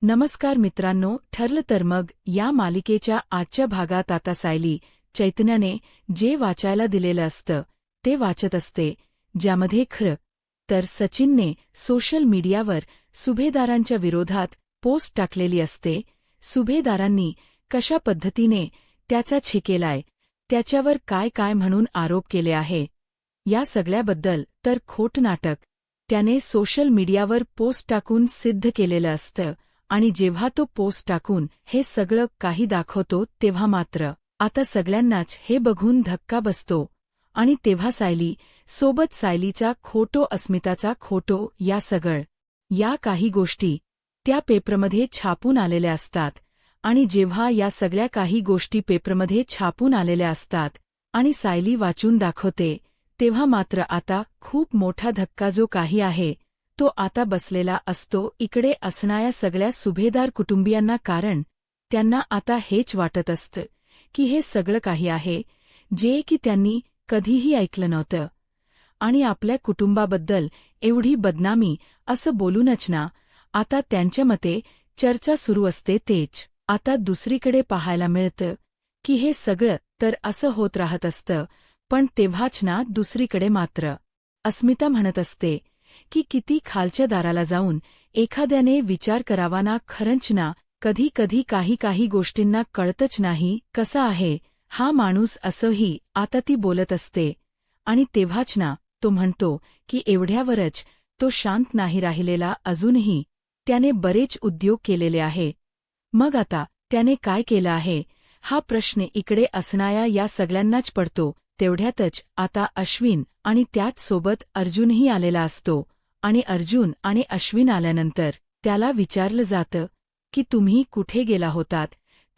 नमस्कार मित्रांनो, ठरलं तर मग या मालिकेच्या आजच्या भागात आता सायली चैतन्याने जे वाचायला दिलेलं असतं ते वाचत असते, ज्यामध्ये खरं तर सचिनने सोशल मीडियावर सुभेदारांच्या विरोधात पोस्ट टाकलेली असते. सुभेदारांनी कशा पद्धतीने त्याचा छळ केलाय, त्याच्यावर काय काय म्हणून आरोप केले आहे, या सगळ्याबद्दल तर खोट नाटक त्याने सोशल मीडियावर पोस्ट टाकून सिद्ध केलेलं असतं. आणि जेव्हा तो पोस्ट टाकून हे सगळं काही दाखवतो तेव्हा मात्र आता सगळ्यांनाच हे बघून धक्का बसतो. आणि तेव्हा सायली सोबत सायलीचा खोटो, अस्मिताचा खोटो, या काही गोष्टी त्या पेपरमध्ये छापून आलेल्या असतात. आणि जेव्हा या सगळ्या काही गोष्टी पेपरमध्ये छापून आलेल्या असतात आणि सायली वाचून दाखवते, तेव्हा मात्र आता खूप मोठा धक्का जो काही आहे तो आता बसलेला असतो इकडे असणाऱ्या सगळ्या सुभेदार कुटुंबियांना. कारण त्यांना आता हेच वाटत असतं की हे सगळं काही आहे जे की त्यांनी कधीही ऐकलं नव्हतं. आणि आपल्या कुटुंबाबद्दल एवढी बदनामी असं बोलूनच ना आता त्यांच्या मते चर्चा सुरू असते. तेच आता दुसरीकडे पाहायला मिळतं की हे सगळं तर असं होत राहत असतं. पण तेव्हाच ना दुसरीकडे मात्र अस्मिता म्हणत असते की किती खालच्या दाराला जाऊन एखाद्याने विचार करावा ना. खरंच ना, कधी कधी काही गोष्टींना कळतच नाही कसा आहे हा माणूस, असंही आता ती बोलत असते. आणि तेव्हाच ना तो म्हणतो की एवढ्यावरच तो शांत नाही राहिलेला, अजूनही त्याने बरेच उद्योग केलेले आहे. मग आता त्याने काय केलं आहे हा प्रश्न इकडे असणाऱ्या या सगळ्यांनाच पडतो. तेवढ्यातच आता अश्विन आणि त्याच सोबत अर्जुनही आलेला असतो. आणि अर्जुन आणि अश्विन आल्यानंतर त्याला विचारलं जातं की तुम्ही कुठे गेला होतात.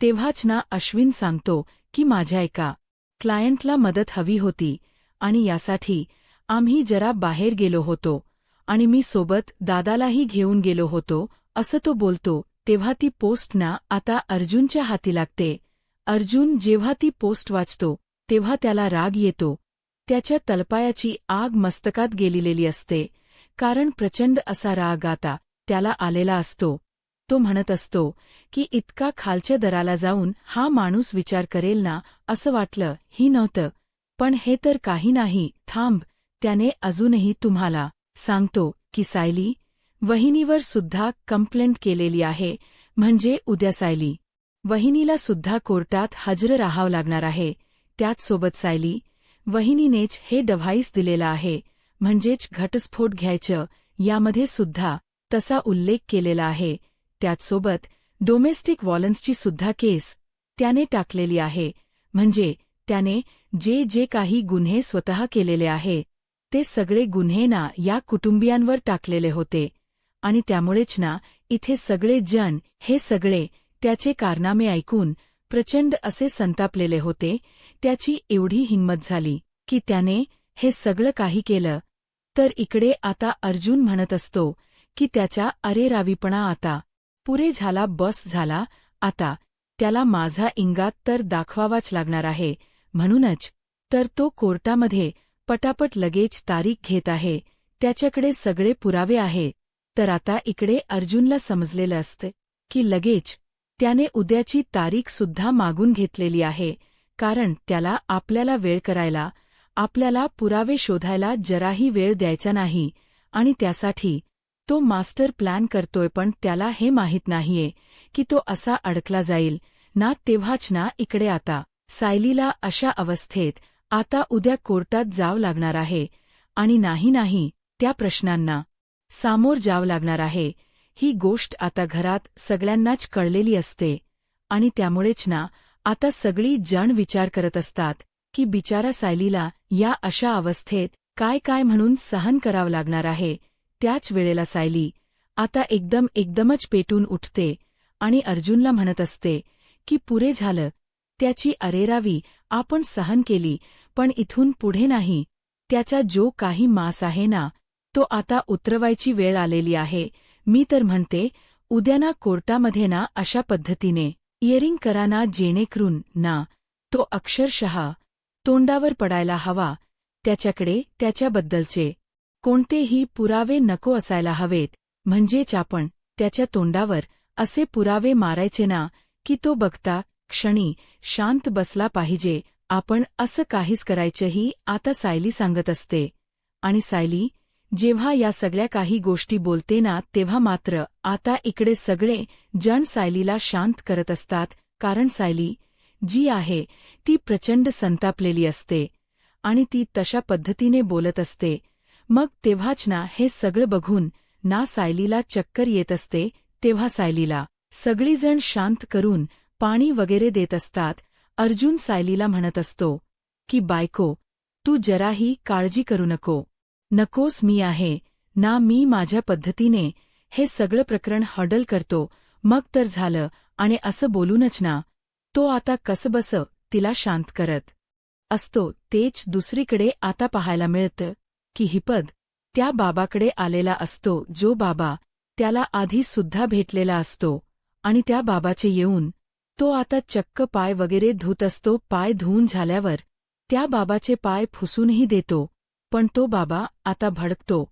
तेव्हाच ना अश्विन सांगतो की माझ्या एका क्लायंटला मदत हवी होती आणि यासाठी आम्ही जरा बाहेर गेलो होतो आणि मी सोबत दादालाही घेऊन गेलो होतो, असं तो बोलतो. तेव्हा ती पोस्ट ना आता अर्जुनच्या हाती लागते. अर्जुन जेव्हा ती पोस्ट वाचतो तेव्हा त्याला राग येतो. त्याच्या तळपायाची आग मस्तकात गेलेली असते. कारण प्रचंड असा राग आता त्याला आलेला असतो. तो म्हणत असतो की इतका खालच्या दराला जाऊन हा माणूस विचार करेल ना, असं वाटलं ही नव्हतं. पण हे तर काही नाही, थांब, त्याने अजूनही तुम्हाला सांगतो की सायली वहिनीवर सुद्धा कंप्लेंट केलेली आहे. म्हणजे उद्या सायली वहिनीला सुद्धा कोर्टात हजर राहावं लागणार आहे. त्याचसोबत सायली वहिनीनेच हे डिव्हाइस दिलेला आहे, म्हणजेच घटस्फोट घ्यायचं, यामध्ये सुद्धा तसा उल्लेख केलेला आहे. त्याचसोबत डोमेस्टिक व्हायलन्सची सुद्धा केस त्याने टाकलेली आहे. म्हणजे त्याने जे काही गुन्हे स्वतः केलेले आहे ते सगळे गुन्हे ना या कुटुंबियांवर टाकलेले होते. आणि त्यामुळेच ना इथे सगळे जण हे सगळे त्याचे कारनामे ऐकून प्रचंड असे संतापलेले होते. त्याची एवढी हिंमत झाली की त्याने हे सगळं काही केलं. तर इकडे आता अर्जुन म्हणत असतो की त्याच्या अरेरावीपणा आता पुरे झाला, बस झाला. आता त्याला माझा इंगात तर दाखवावाच लागणार आहे. म्हणूनच तर तो कोर्टामध्ये पटापट लगेच तारीख घेत आहे. त्याच्याकडे सगळे पुरावे आहे. तर आता इकडे अर्जुनला समजलेलं असतं की लगेच त्याने उद्याची तारीख सुद्धा मागून घेतलेली आहे. कारण त्याला आपल्याला वेळ करायला, आपल्याला पुरावे शोधायला जराही वेळ द्यायचा नाही. आणि त्यासाठी तो मास्टर प्लॅन करतोय. पण त्याला हे माहीत नाहीये की तो असा अडकला जाईल ना. तेव्हाच ना इकडे आता सायलीला अशा अवस्थेत आता उद्या कोर्टात जावं लागणार आहे. आणि नाही त्या प्रश्नांना सामोर जावं लागणार आहे. ही गोष्ट आता घरात सगळ्यांनाच कळलेली असते. आणि त्यामुळेच ना आता सगळी जण विचार करत असतात की बिचारा सायलीला या अशा अवस्थेत काय म्हणून सहन करावं लागणार आहे. त्याच वेळेला सायली आता एकदमच पेटून उठते आणि अर्जुनला म्हणत असते की पुरे झालं, त्याची अरेरावी आपण सहन केली, पण इथून पुढे नाही. त्याचा जो काही मास आहे ना तो आता उतरवायची वेळ आलेली आहे. मी तर म्हणते उद्या ना कोर्टामध्ये ना अशा पद्धतीने हिअरिंग करा ना, जेणेकरून ना तो अक्षरशः तोंडावर पडायला हवा. त्याच्याकडे त्याच्याबद्दलचे कोणतेही पुरावे नको असायला हवेत. म्हणजेच आपण त्याच्या तोंडावर असे पुरावे मारायचे ना की तो बघता क्षणी शांत बसला पाहिजे. आपण असं काहीच करायचंही आता सायली सांगत असते. आणि सायली जेव्हा या सगळ्या काही गोष्टी बोलते ना तेव्हा मात्र आता इकडे सगळे जण सायलीला शांत करत असतात. कारण सायली जी आहे ती प्रचंड संतापलेली असते आणि ती तशा पद्धतीने बोलत असते. मग तेव्हाच ना हे सगळं बघून ना सायलीला चक्कर येत असते. तेव्हा सायलीला सगळीजण शांत करून पाणी वगैरे देत असतात. अर्जुन सायलीला म्हणत असतो की बायको तू जराही काळजी करू नकोस, मी आहे ना, मी माझ्या पद्धतीने हे सगळं प्रकरण हँडल करतो, मग तर झालं. आणि असं बोलूनच ना तो आता कसबस तिला शांत करत असतो. तेच दुसरीकडे आता पाहायला मिळतं की हिपद त्या बाबाकडे आलेला असतो जो बाबा त्याला आधी सुद्धा भेटलेला असतो. आणि त्या बाबाचे येऊन तो आता चक्क पाय वगैरे धुत असतो. पाय धुवून झाल्यावर त्या बाबाचे पाय पुसूनही देतो. पण तो बाबा आता भडकतो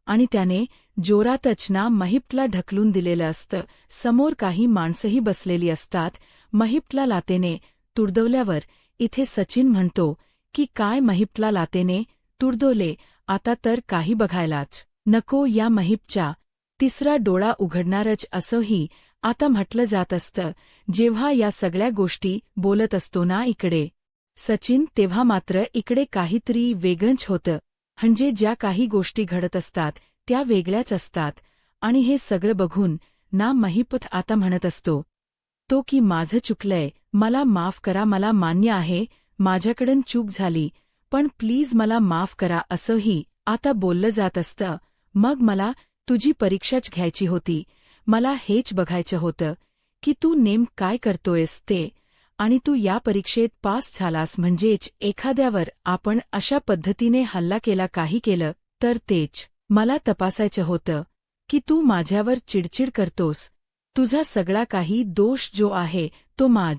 आणि त्याने जोरातच ना महिपतला ढकलून दिलेलं असतं. समोर काही माणसंही बसलेली असतात. महिपतला लातेने तुडवल्यावर इथे सचिन म्हणतो की काय महिपतला लातेने तुडवले, आता तर काही बघायलाच नको. या महिपच्या तिसरा डोळा उघडणारच असंही आता म्हटलं जात असतं. जेव्हा या सगळ्या गोष्टी बोलत असतो ना इकडे सचिन, तेव्हा मात्र इकडे काहीतरी वेगळंच होतं. म्हणजे ज्या काही गोष्टी घडत असतात त्या वेगळ्याच असतात. आणि हे सगळं बघून ना महिपत आता म्हणत असतो तो की माझं चुकलंय, मला माफ करा, मला मान्य आहे माझ्याकडून चूक झाली, पण प्लीज मला माफ करा असंही आता बोललं जात असतं. मग मला तुझी परीक्षाच घ्यायची होती, मला हेच बघायचं होतं की तू नेम काय करतोयस ते, आणि तू या परीक्षेत पास झालास म्हणजेच एखाद्यावर आपण अशा पद्धतीने हल्ला केला, काही केलं तर तेच मला तपासायचं होतं की तू माझ्यावर चिडचिड करतोस, तुझा सगळा काही दोष जो आहे तो माझ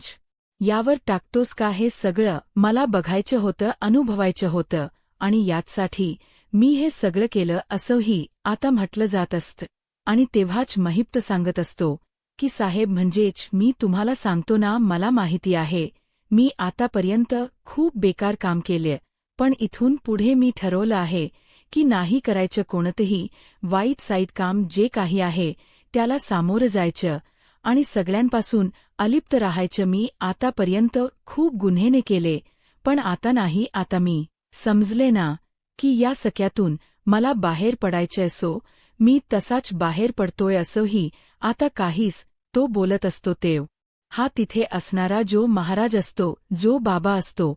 यावर टाकतोस का, हे सगळं मला बघायचं होतं, अनुभवायचं होतं, आणि याचसाठी मी हे सगळं केलं असंही आता म्हटलं जात असतं. आणि तेव्हाच महिप्त सांगत असतो की साहेब, म्हणजेच मी तुम्हाला सांगतो ना, मला माहिती आहे मी आतापर्यंत खूप बेकार काम केले, पण इथून पुढे मी ठरवलं आहे की नाही करायचं कोणतंही वाईट साईट काम. जे काही आहे त्याला सामोरं जायचं आणि सगळ्यांपासून अलिप्त राहायचं. मी आतापर्यंत खूप गुन्हेने केले, पण आता नाही. आता मी समजले ना की या सख्यातून मला बाहेर पडायचं असो, मी तसाच बाहेर पडतोय असंही आता काहीच तो बोलत असतो. तेव हा तिथे असणारा जो महाराज असतो, जो बाबा असतो,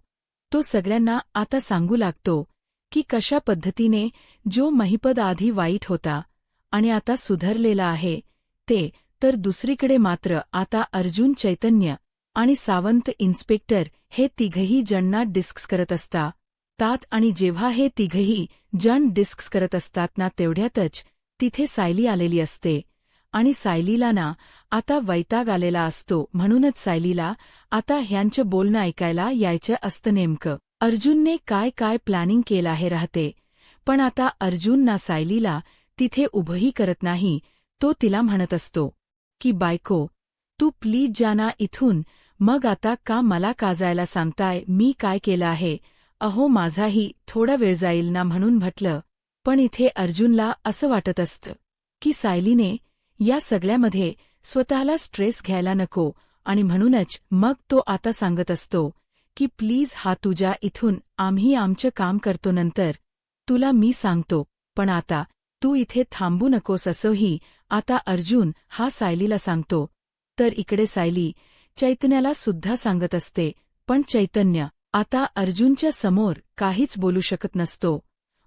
तो सगळ्यांना आता सांगू लागतो की कशा पद्धतीने जो महिपद आधी वाईट होता आणि आता सुधारलेला आहे ते. तर दुसरीकडे मात्र आता अर्जुन, चैतन्य आणि सावंत इन्स्पेक्टर हे तिघही जणांना डिस्कस करत असतात. आणि जेव्हा हे तिघही जण डिस्कस करत असतात ना तेवढ्यातच तिथे सायली आलेली असते. आणि सायलीला ना आता वैताग आलेला असतो, म्हणूनच सायलीला आता ह्यांचं बोलणं ऐकायला यायचं असतं. नेमकं अर्जुनने काय काय प्लॅनिंग केलं आहे राहते, पण आता अर्जुन ना सायलीला तिथे उभंही करत नाही. तो तिला म्हणत असतो की बायको तू प्लीज जा ना इथून. मग आता का मला का जायला सांगताय, मी काय केलं आहे, अहो माझाही थोडा वेळ जाईल ना म्हणून म्हटलं. पण इथे अर्जुनला असं वाटत असतं की सायलीने या सगळ्यामध्ये स्वतःला स्ट्रेस घ्यायला नको, आणि म्हणूनच मग तो आता सांगत असतो की प्लीज हा तुझ्या इथून, आम्ही आमचं काम करतो, नंतर तुला मी सांगतो, पण आता तू इथे थांबू नकोस असंही आता अर्जुन हा सायलीला सांगतो. तर इकडे सायली चैतन्याला सुद्धा सांगत असते, पण चैतन्य आता अर्जुनच्या समोर काहीच बोलू शकत नसतो.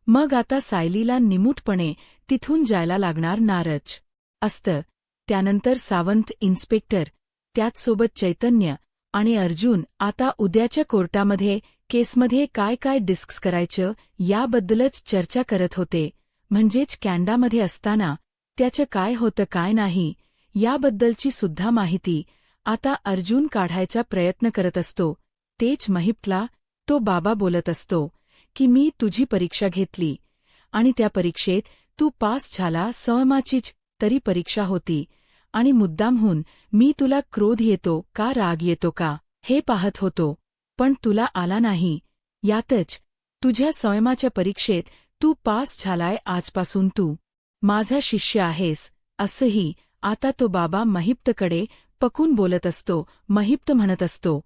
मग आता सायलीला निमूटपणे तिथून जायला लागणार नारच असतं. त्यानंतर सावंत इन्स्पेक्टर, त्याचसोबत चैतन्य आणि अर्जुन आता उद्याच्या कोर्टामध्ये केसमध्ये काय काय डिस्कस करायचं याबद्दलच चर्चा करत होते. म्हणजेच कॅनडामध्ये असताना त्याचं काय होतं काय नाही याबद्दलची सुद्धा माहिती आता अर्जुन काढायचा प्रयत्न करत असतो. तेच महिपतला तो बाबा बोलत असतो की मी तुझी परीक्षा घेतली आणि त्या परीक्षेत तू पास झाला, सहमाचीच तरी परीक्षा होती आणि मुद्दामहून मी तुला क्रोध येतो का राग येतो का हे पाहत होतो, पण तुला आला नाही. यातच तुझ्या संयमाच्या परीक्षेत तू पास झालाय. आजपासून तू माझा शिष्य आहेस. असंही आता तो बाबा महिप्तकडे पकून बोलत असतो. महिप्त म्हणत असतो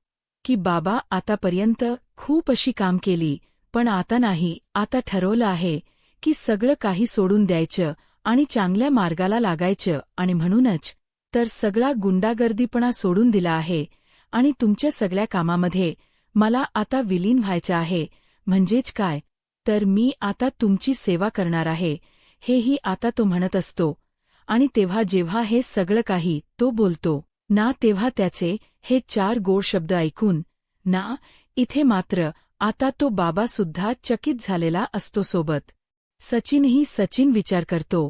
की बाबा, आतापर्यंत खूप अशी काम केली, पण आता नाही. आता ठरवलं आहे की सगळं काही सोडून द्यायचं आणि चांगल्या मार्गाला लागायचं, आणि म्हणूनच तर सगळा गुंडागर्दीपणा सोडून दिला आहे आणि तुमच्या सगळ्या कामामध्ये मला आता विलीन व्हायचं आहे. म्हणजेच काय, तर मी आता तुमची सेवा करणार आहे, हेही आता तो म्हणत असतो. आणि तेव्हा जेव्हा हे सगळं काही तो बोलतो ना, तेव्हा त्याचे हे 4 गोड शब्द ऐकून ना, इथे मात्र आता तो बाबासुद्धा चकित झालेला असतो. सोबत सचिन विचार करतो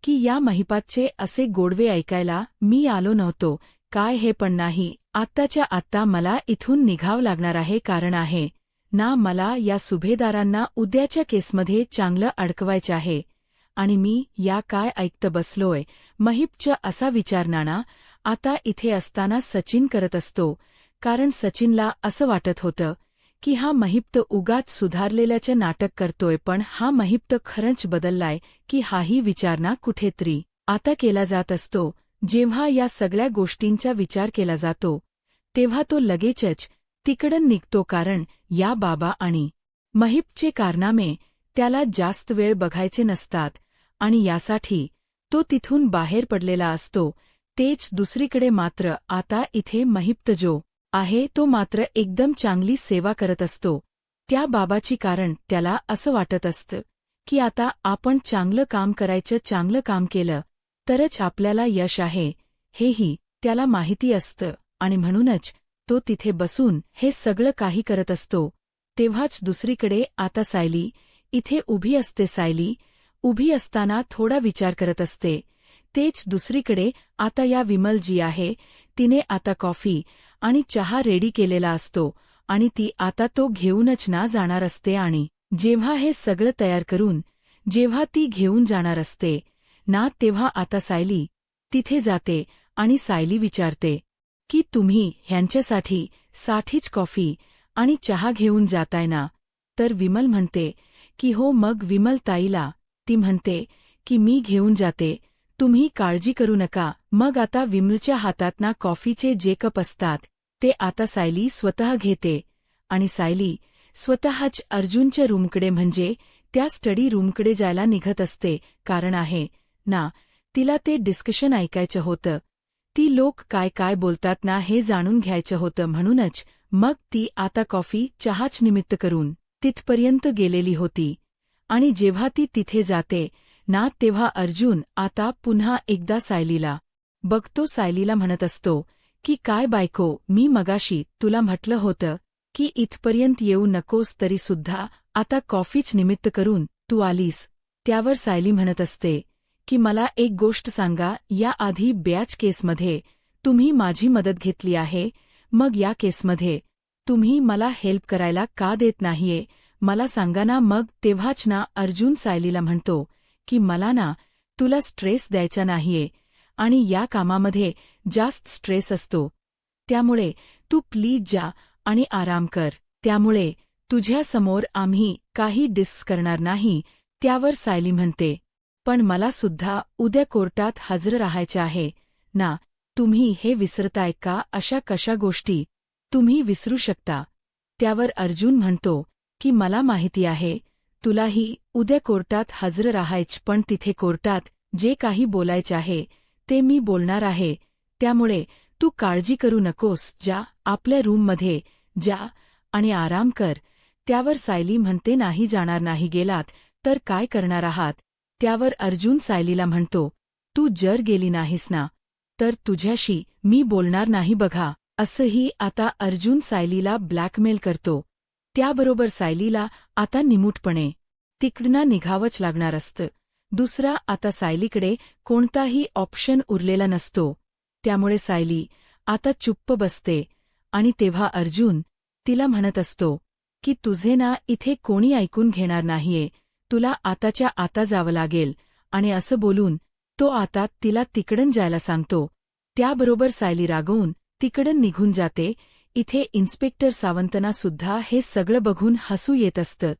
की या महिपातचे असे गोडवे ऐकायला मी आलो नव्हतो काय, हे पण नाही. आत्ताच्या आत्ता मला इथून निघावं लागणार आहे, कारण आहे ना मला या सुभेदारांना उद्याच्या केसमध्ये चांगलं अडकवायचं आहे. आणि मी या काय ऐकत बसलोय. महिपच्या असा विचार नाना आता इथे असताना सचिन करत असतो, कारण सचिनला असं वाटत होतं की हा महिप्त उगाच सुधारलेल्याचं नाटक करतोय, पण हा महिप्त खरंच बदललाय की हाही विचारणा कुठेतरी आता केला जात असतो. जेव्हा या सगळ्या गोष्टींचा विचार केला जातो तेव्हा तो लगेचच तिकडं निघतो, कारण या बाबा आणि महिपचे कारनामे त्याला जास्त वेळ बघायचे नसतात आणि यासाठी तो तिथून बाहेर पडलेला असतो. तेच दुसरीकडे मात्र आता इथे महिप्त जो आहे तो मात्र एकदम चांगली सेवा करत असतो त्या बाबाची, कारण त्याला असं वाटत असतं की आता आपण चांगलं काम करायचं, चांगलं काम केलं तरच आपल्याला यश आहे, हेही त्याला माहिती असतं. आणि म्हणूनच तो तिथे बसून हे सगळं काही करत असतो. तेव्हाच दुसरीकडे आता सायली इथे उभी असते. सायली उभी असताना थोडा विचार करत असते. तेच दुसरीकडे आता या विमल जी आहे तिने आता कॉफी आणि चहा रेडी केलेला असतो आणि ती आता तो घेऊनच ना जाणार असते. आणि जेव्हा हे सगळं तयार करून जेव्हा ती घेऊन जाणार असते ना, तेव्हा आता सायली तिथे जाते आणि सायली विचारते की तुम्ही ह्यांच्यासाठीच कॉफी आणि चहा घेऊन जाताय ना. तर विमल म्हणते की हो. मग विमल ताईला ती म्हणते की मी घेऊन जाते, तुम्ही काळजी करू नका. मग आता विमलच्या हातात ना कॉफीचे जे कप असतात ते आता सायली स्वतः घेते आणि सायली स्वतःच अर्जुनच्या रूमकडे म्हणजे त्या स्टडी रूमकडे जायला निघत असते, कारण आहे ना तिला ते डिस्कशन ऐकायचं होतं. ती लोक काय काय बोलतात ना हे जाणून घ्यायचं होतं. म्हणूनच मग ती आता कॉफी चहाच निमित्त करून तिथपर्यंत गेलेली होती. आणि जेव्हा ती तिथे जाते ना, तेव्हा अर्जुन आता पुन्हा एकदा सायलीला बघतो. सायलीला म्हणत असतो की काय बायको, मी मगाशी तुला म्हटलं होतं की इथपर्यंत येऊ नकोस, तरीसुद्धा आता कॉफीच निमित्त करून तू आलीस. त्यावर सायली म्हणत असते की मला एक गोष्ट सांगा, या आधी बॅच केसमध्ये तुम्ही माझी मदत घेतली आहे, मग या केसमध्ये तुम्ही मला हेल्प करायला का देत नाहीये, मला सांगा ना. मग तेव्हाच ना अर्जुन सायलीला म्हणतो की मला ना तुला स्ट्रेस द्यायचा नाहीये आणि या कामामध्ये जास्त स्ट्रेस असतो, त्यामुळे तू प्लीज जा आणि आराम कर. त्यामुळे तुझ्यासमोर आम्ही काही डिस्कस करणार नाही. त्यावर सायली म्हणते पण मला सुद्धा उद्या कोर्टात हजर राहायचे आहे ना. तुम्ही हे विसरताय का? अशा कशा गोष्टी तुम्ही विसरू शकता? त्यावर अर्जुन म्हणतो की मला माहिती आहे तुलाही उद्या कोर्टात हजर राहायच, पण तिथे कोर्टात जे काही बोलायचे आहे ते मी बोलणार आहे, त्यामुळे तू काळजी करू नकोस. जा आपल्या रूममध्ये जा आणि आराम कर. त्यावर सायली म्हणते नाही जाणार नाही, गेलात तर काय करणार आहात? त्यावर अर्जुन सायलीला म्हणतो तू जर गेली नाहीस ना तर तुझ्याशी मी बोलणार नाही बघा. असंही आता अर्जुन सायलीला ब्लॅकमेल करतो. त्याबरोबर सायलीला आता निमूटपणे तिकडनं निघावंच लागणार असतं. दुसरा आता सायलीकडे कोणताही ऑप्शन उरलेला नसतो. त्यामुळे सायली आता चुप्प बसते आणि तेव्हा अर्जुन तिला म्हणत असतो की तुझे ना इथे कोणी ऐकून घेणार नाहीये, तुला आताच्या आता जावं लागेल. आणि असं बोलून तो आता तिला तिकडून जायला सांगतो. त्याबरोबर सायली रागवून तिकडून निघून जाते. इथे इन्स्पेक्टर सावंतना सुद्धा हे सगळं बघून हसू येत असतं.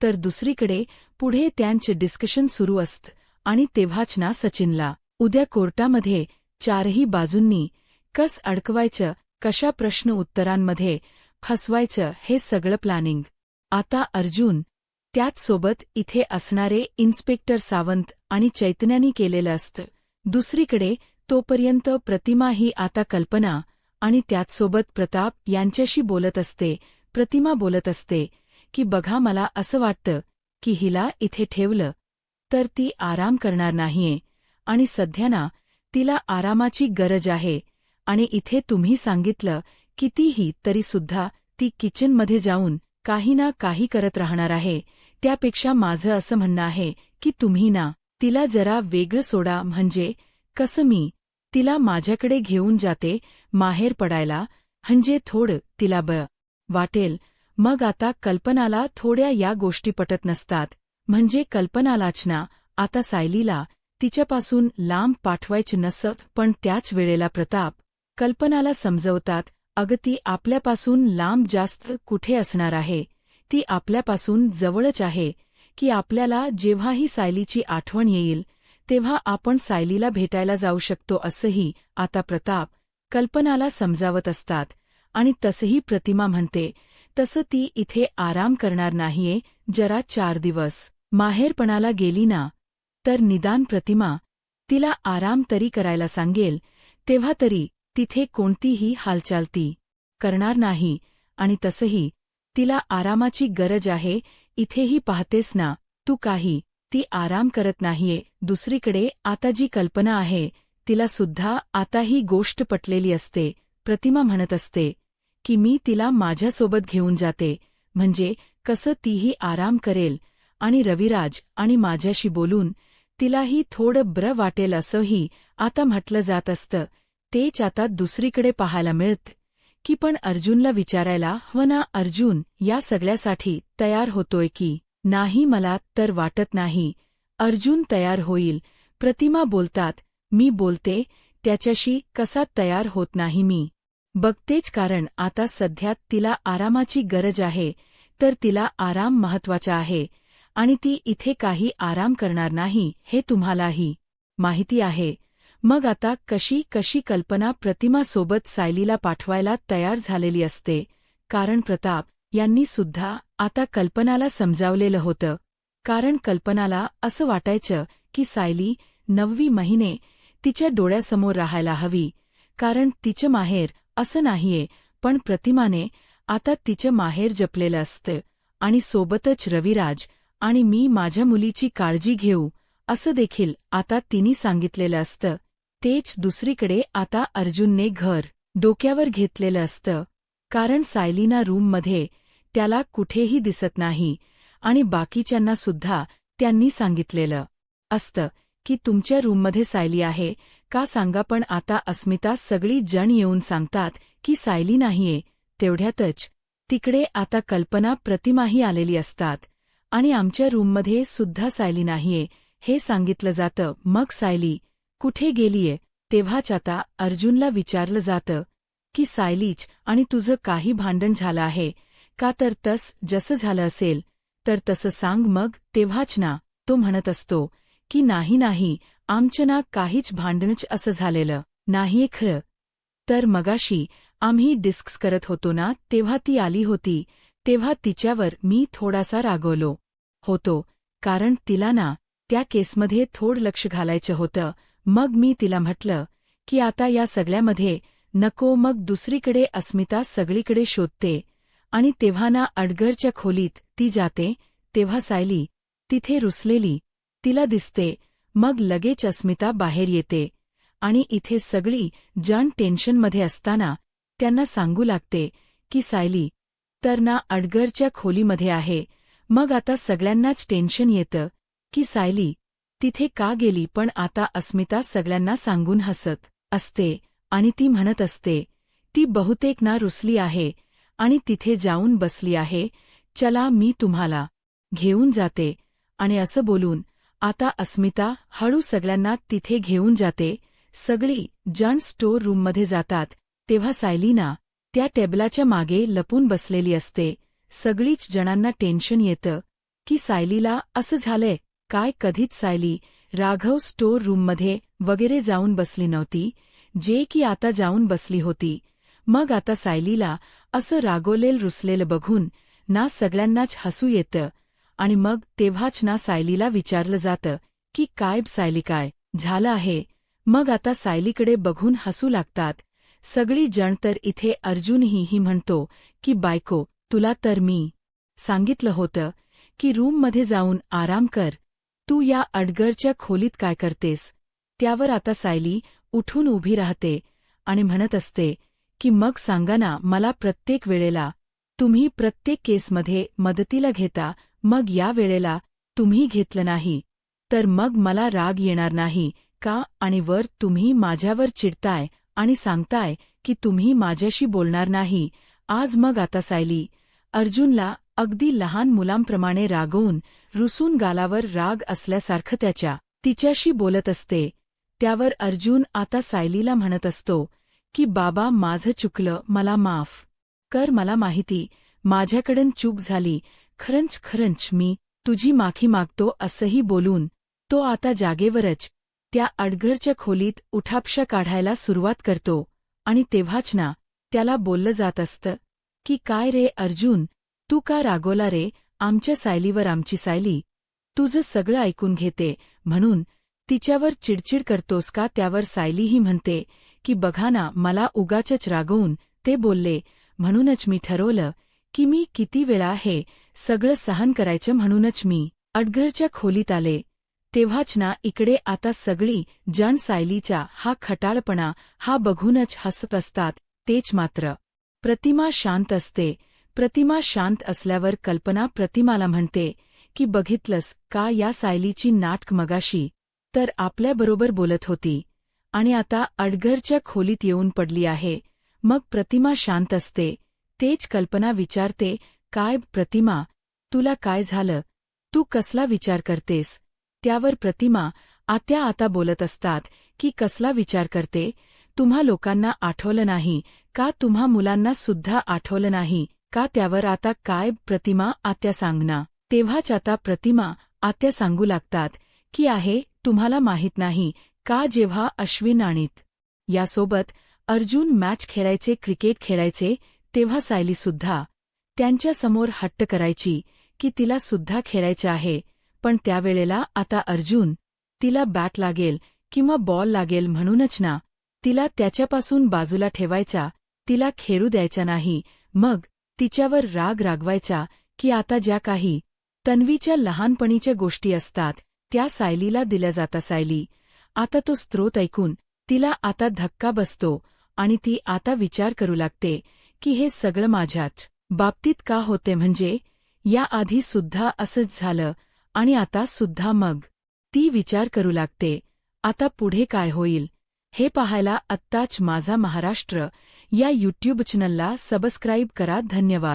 तर दुसरीकडे पुढे त्यांचे डिस्कशन सुरू असतं आणि तेव्हाच ना सचिनला उद्या कोर्टामध्ये चारही बाजूंनी कस अडकवायचं, कशा प्रश्न उत्तरांमध्ये फसवायचं हे सगळं प्लॅनिंग. आता अर्जुन त्याचसोबत इथे असणारे इन्स्पेक्टर सावंत आणि चैतन्यानी केलेलं असतं. दुसरीकडे तोपर्यंत प्रतिमा ही आता कल्पना आणि त्याचसोबत प्रताप यांच्याशी बोलत असते. प्रतिमा बोलत असते की बघा, मला असं वाटतं की हिला इथे ठेवलं तर ती आराम करणार नाहीये आणि सध्या ना तिला आरामाची गरज आहे. आणि इथे तुम्ही सांगितलं कितीही तरीसुद्धा ती किचनमध्ये जाऊन काही ना काही करत राहणार आहे. त्यापेक्षा माझं असं म्हणणं आहे की तुम्ही ना तिला जरा वेगळं सोडा. म्हणजे कसं, मी तिला माझ्याकडे घेऊन जाते माहेर पडायला, म्हणजे थोडं तिला वाटेल. मग आता कल्पनाला थोड्या या गोष्टी पटत नसतात. म्हणजे कल्पनालाच ना आता सायलीला तिच्यापासून लांब पाठवायचं नसतं. पण त्याच वेळेला प्रताप कल्पनाला समजवतात, अगं ती आपल्यापासून लांब जास्त कुठे असणार आहे, ती आपल्यापासून जवळच आहे. की आपल्याला जेव्हाही सायलीची आठवण येईल तेव्हा आपण सायलीला भेटायला जाऊ शकतो. असंही आता प्रताप कल्पनाला समजावत असतात. आणि तसंही प्रतिमा म्हणते तसं ती इथे आराम करणार नाहीये. जरा 4 दिवस माहेरपणाला गेली ना तर निदान प्रतिमा तिला आराम तरी करायला सांगेल. तेव्हा तरी तिथे कोणतीही हालचाल ती करणार नाही. आणि तसंही तिला आरामाची गरज आहे. इथेही पाहतेस ना तू, काही ती आराम करत नाहीये. दुसरीकडे आता जी कल्पना आहे तिला सुद्धा आता ही गोष्ट पटलेली असते. प्रतिमा म्हणत असते की मी तिला माझ्यासोबत घेऊन जाते, म्हणजे कसं तीही आराम करेल आणि रविराज आणि माझ्याशी बोलून तिलाही थोडं बरं वाटेल. असंही आता म्हटलं जात असतं. तेच आता दुसरीकडे पाहायला मिळत की पण अर्जुनला विचारायला हवं ना, अर्जुन या सगळ्यासाठी तयार होतोय की नाही. मला तर वाटत नाही अर्जुन तयार होईल. प्रतिमा बोलतात, मी बोलते त्याच्याशी कसा तयार होत नाही मी. बघतेच, कारण आता सध्या तिला आरामाची गरज आहे. तर तिला आराम महत्वाचा आहे आणि ती इथे काही आराम करणार नाही हे तुम्हालाही माहिती आहे. मग आता कशी कशी कल्पना प्रतिमासोबत सायलीला पाठवायला तयार झालेली असते. कारण प्रताप यांनी सुद्धा आता कल्पनाला समजावलेलं होतं. कारण कल्पनाला असं वाटायचं की सायली 9 महिने तिच्या डोळ्यासमोर राहायला हवी. कारण तिचं माहेर असं नाहीये, पण प्रतिमाने आता तिचं माहेर जपलेलं असतं. आणि सोबतच रविराज आणि मी माझ्या मुलीची काळजी घेऊ असं देखील आता तिने सांगितलेलं असतं. तेच दुसरीकडे आता अर्जुनने घर डोक्यावर घेतलेलं असतं. कारण सायलीना रूममध्ये त्याला कुठेही दिसत नाही आणि बाकीच्यांना सुद्धा त्यांनी सांगितलेलं असतं की तुमच्या रूममध्ये सायली आहे का सांगा. पण आता अस्मिता सगळी जण येऊन सांगतात की सायली नाहीये. तेवढ्यातच तिकडे आता कल्पना प्रतिमाही आलेली असतात आणि आमच्या रूममध्ये सुद्धा सायली नाहीये हे सांगितलं जातं. मग सायली कुठे गेलीये. तेव्हाच आता अर्जुनला विचारलं जातं की सायलीच आणि तुझं काही भांडण झालं आहे का. तर जसं झालं असेल तर तसं सांग. मग तेव्हाच ना तो म्हणत असतो की नाही नाही, आमचं ना काहीच भांडणच असं झालेलं नाहीये खरं. तर मगाशी आम्ही डिस्कस करत होतो ना तेव्हा ती आली होती. तेव्हा तिच्यावर मी थोडासा रागवलो होतो. कारण तिला ना त्या केसमध्ये थोडं लक्ष घालायचं होतं. मग मी तिला म्हटलं की आता या सगळ्यामध्ये नको. मग दुसरीकडे अस्मिता सगळीकडे शोधते आणि तेव्हा ना अडगरच्या खोलीत ती जाते. तेव्हा सायली तिथे रुसलेली तिला दिसते. मग लगेच अस्मिता बाहेर येते आणि इथे सगळी जण टेन्शनमध्ये असताना त्यांना सांगू लागते की सायली तर ना अडगरच्या खोलीमध्ये आहे. मग आता सगळ्यांनाच टेन्शन येतं की सायली तिथे का गेली. पण आता अस्मिता सगळ्यांना सांगून हसत असते आणि ती म्हणत असते ती बहुतेक ना रुसली आहे आणि तिथे जाऊन बसली आहे. चला मी तुम्हाला घेऊन जाते. आणि असं बोलून आता अस्मिता हळू सगळ्यांना तिथे घेऊन जाते. सगळी जण स्टोअर रूममध्ये जातात तेव्हा सायलीना त्या टेबलाच्या मागे लपून बसलेली असते. सगळीच जणांना टेन्शन येतं की सायलीला असं झालंय काय. कधीच सायली राघव स्टोअर रूममध्ये वगैरे जाऊन बसली नव्हती, जे की आता जाऊन बसली होती. मग आता सायलीला असं रागवलेलं रुसलेलं बघून ना सगळ्यांनाच हसू येतं आणि मग तेव्हाच ना सायलीला विचारलं जातं की काय सायली काय झालं आहे. मग आता सायलीकडे बघून हसू लागतात सगळी जण. तर इथे अर्जुनही म्हणतो की बायको, तुला तर मी सांगितलं होतं की रूममध्ये जाऊन आराम कर, तू या अडगरच्या खोलीत काय करतेस. त्यावर आता सायली उठून उभी राहते आणि म्हणत असते की मग सांगा ना मला, प्रत्येक वेळेला तुम्ही प्रत्येक केसमध्ये मदतीला घेता, मग या वेळेला तुम्ही घेतलं नाही तर मग मला राग येणार नाही का. आणि वर तुम्ही माझ्यावर चिडताय आणि सांगताय की तुम्ही माझ्याशी बोलणार नाही आज. मग आता सायली अर्जुनला अगदी लहान मुलांप्रमाणे रागवून रुसून गालावर राग असल्यासारखं तिच्याशी बोलत असते. त्यावर अर्जुन आता सायलीला म्हणत असतो की बाबा माझं चुकलं, मला माफ कर, मला माहिती माझ्याकडून चूक झाली, खरंच मी तुझी माफी मागतो. असंही बोलून तो आता जागेवरच त्या अडगरच्या खोलीत उठापशा काढायला सुरुवात करतो. आणि तेव्हाच ना त्याला बोललं जात असतं की काय रे अर्जुन, तू का रागवला रे आमच्या सायलीवर. आमची सायली तुझं सगळं ऐकून घेते म्हणून तिच्यावर चिडचिड करतोस का. त्यावर सायलीही म्हणते की बघा ना, मला उगाचच रागवून ते बोलले, म्हणूनच मी ठरवलं की मी किती वेळा हे सगळं सहन करायचं, म्हणूनच मी अडगरच्या खोलीत आले. तेव्हाच ना इकडे आता सगळी जण सायलीचा हा खटाळपणा हा बघूनच हसत असतात. तेच मात्र प्रतिमा शांत असते. प्रतिमा शांत असल्यावर कल्पना प्रतिमाला म्हणते की बघितलंस का, या सायलीची नाटक मगाशी तर आपल्याबरोबर बोलत होती आणि आता अडगरच्या खोलीत येऊन पडली आहे. मग प्रतिमा शांत असते. तेच कल्पना विचारते, काय प्रतिमा, तुला काय झालं, तू कसला विचार करतेस. त्यावर प्रतिमा आत्या आता बोलत असतात की कसला विचार करते, तुम्हा लोकांना आठवलं नाही का, तुम्हा मुलांना सुद्धा आठवलं नाही का. त्यावर आता काय प्रतिमा आत्या सांगना. तेव्हाच आता प्रतिमा आत्या सांगू लागतात की आहे तुम्हाला माहीत नाही का, जेव्हा अश्विन आणित यासोबत अर्जुन मॅच खेळायचे, क्रिकेट खेळायचे, तेव्हा सायलीसुद्धा त्यांच्यासमोर हट्ट करायची की तिला सुद्धा खेळायचं आहे. पण त्यावेळेला आता अर्जुन तिला बॅट लागेल किंवा बॉल लागेल म्हणूनच ना तिला त्याच्यापासून बाजूला ठेवायचा, तिला खेळू द्यायचा नाही. मग तिच्यावर राग रागवायचा की आता ज्या काही तन्वीच्या लहानपणीच्या गोष्टी असतात त्या सायलीला दिल्या जातात. सायली आता तो स्रोत ऐकून तिला आता धक्का बसतो आणि ती आता विचार करू लागते की हे सगळं माझ्याच बाबतीत का होते, म्हणजे याआधी सुद्धा असंच झालं आणि आता सुद्धा. मग ती विचार करू लागते आता पुढे काय होईल हे पाहायला आत्ताच माझा महाराष्ट्र या यूट्यूब चॅनलला सबस्क्राईब करा. धन्यवाद.